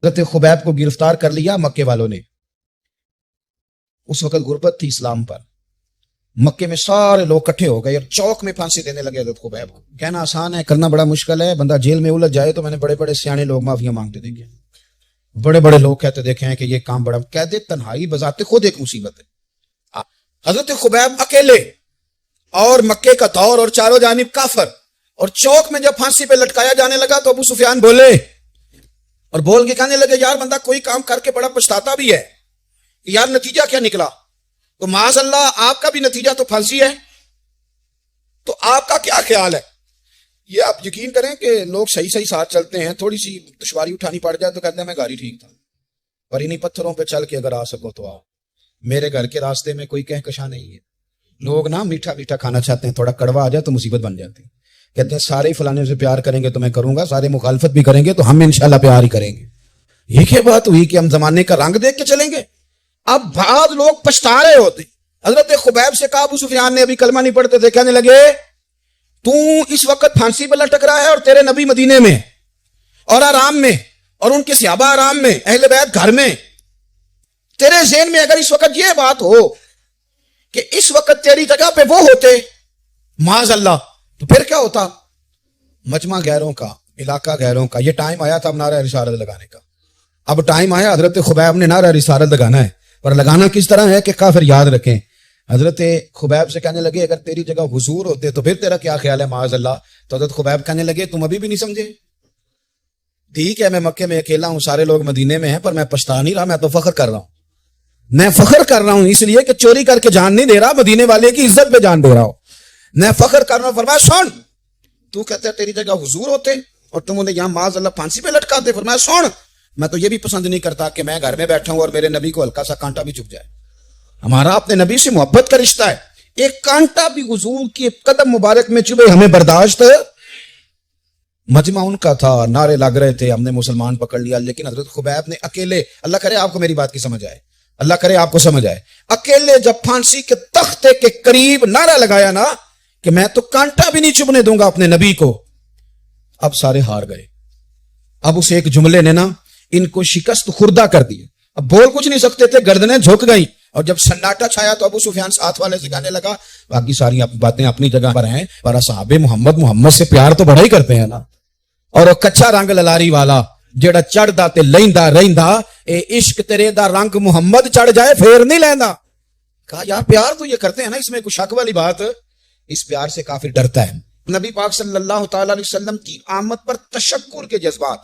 حضرت خبیب کو گرفتار کر لیا مکے والوں نے. اس وقت غربت تھی اسلام پر. مکے میں سارے لوگ کٹھے ہو گئے اور چوک میں پھانسی دینے لگے حضرت خبیب کو. کہنا آسان ہے، کرنا بڑا مشکل ہے. بندہ جیل میں الجھ جائے تو میں نے بڑے بڑے سیانے لوگ معافیاں مانگتے دیکھے، بڑے بڑے لوگ کہتے دیکھے ہیں کہ یہ کام بڑا. کہتے تنہائی بذات خود ایک مصیبت ہے. حضرت خبیب اکیلے اور مکے کا دور اور چاروں جانب کافر، اور چوک میں جب پھانسی پہ لٹکایا جانے لگا تو ابو سفیان بولے اور بول کے کہنے لگے یار بندہ کوئی کام کر کے بڑا پچھتاتا بھی ہے، یار نتیجہ کیا نکلا؟ تو معاذ اللہ آپ کا بھی نتیجہ تو پھانسی ہے، تو آپ کا کیا خیال ہے؟ یہ آپ یقین کریں کہ لوگ صحیح ساتھ چلتے ہیں، تھوڑی سی دشواری اٹھانی پڑ جائے تو کہتے ہیں میں گاڑی ٹھیک تھا، پر انہیں پتھروں پہ چل کے اگر آ سکو تو آؤ. میرے گھر کے راستے میں کوئی کہکشاں نہیں ہے. لوگ نا میٹھا میٹھا کھانا چاہتے ہیں، تھوڑا کڑوا آ جائے تو مصیبت بن جاتی ہے. کہتے ہیں سارے فلانے سے پیار کریں گے تو میں کروں گا، سارے مخالفت بھی کریں گے تو ہم انشاءاللہ پیار ہی کریں گے. یہ کیا بات ہوئی کہ ہم زمانے کا رنگ دیکھ کے چلیں گے؟ اب بعض لوگ پچھتا رہے ہوتے. حضرت خبیب سے کہا ابو سفیان نے، ابھی کلمہ نہیں پڑھتے تھے، کہنے لگے تو اس وقت پھانسی پہ لٹک رہا ہے اور تیرے نبی مدینے میں اور آرام میں اور ان کے صحابہ آرام میں، اہل بیت گھر میں. تیرے ذہن میں اگر اس وقت یہ بات ہو کہ اس وقت تیری جگہ پہ وہ ہوتے معاذ اللہ، تو پھر کیا ہوتا؟ مجمع غیروں کا، علاقہ غیروں کا. یہ ٹائم آیا تھا اب نعرہ رسالت لگانے کا. اب ٹائم آیا حضرت خبیب نے نعرہ رسالت لگانا ہے، پر لگانا کس طرح ہے کہ کافر یاد رکھیں. حضرت خبیب سے کہنے لگے اگر تیری جگہ حضور ہوتے تو پھر تیرا کیا خیال ہے معاذ اللہ؟ تو حضرت خبیب کہنے لگے تم ابھی بھی نہیں سمجھے؟ ٹھیک ہے میں مکے میں اکیلا ہوں، سارے لوگ مدینے میں ہیں، پر میں پچھتا نہیں رہا، میں تو فخر کر رہا ہوں. میں فخر کر رہا ہوں اس لیے کہ چوری کر کے جان نہیں دے رہا، مدینے والے کی عزت پہ جان دے رہا ہوں. میں فخر کر رہا ہوں. فرمایا سن، تو کہتے ہیں تیری جگہ حضور ہوتے اور تم انہیں یہاں معاذ اللہ پھانسی پہ لٹکاتے. فرمایا سن، میں تو یہ بھی پسند نہیں کرتا کہ میں گھر میں بیٹھا ہوں اور میرے نبی کو ہلکا سا کانٹا بھی چبھ جائے. ہمارا اپنے نبی سے محبت کا رشتہ ہے، ایک کانٹا بھی حضور کی قدم مبارک میں چبھے ہمیں برداشت. مجمع ان کا تھا، نعرے لگ رہے تھے، ہم نے مسلمان پکڑ لیا. لیکن حضرت خبیب نے اکیلے، اللہ کرے آپ کو میری بات کی سمجھ آئے، اللہ کرے آپ کو سمجھ آئے، اکیلے جب پھانسی کے تختے کے قریب نعرہ لگایا نا کہ میں تو کانٹا بھی نہیں چبھنے دوں گا اپنے نبی کو، اب سارے ہار گئے. اب اس ایک جملے نے نا ان کو شکست خوردہ کر دی. اب بول کچھ نہیں سکتے تھے، گردنیں جھک گئی. اور جب سناٹا چھایا تو ابو سفیان ساتھ والے سے کہنے لگا باقی ساری باتیں اپنی جگہ پر ہیں، پر اصحاب محمد سے پیار تو بڑا ہی کرتے ہیں نا. اور وہ کچا رنگ للاری والا جیڑا چڑھدا تے لیندا رہندا، اے عشق تیرے دا رنگ محمد چڑھ جائے پھر نہیں لیندا. کہا یار پیار تو یہ کرتے ہیں نا، اس میں کوئی شک والی بات؟ اس پیار سے کافر ڈرتا ہے. نبی پاک صلی اللہ تعالی علیہ وسلم کی آمد پر تشکر کے جذبات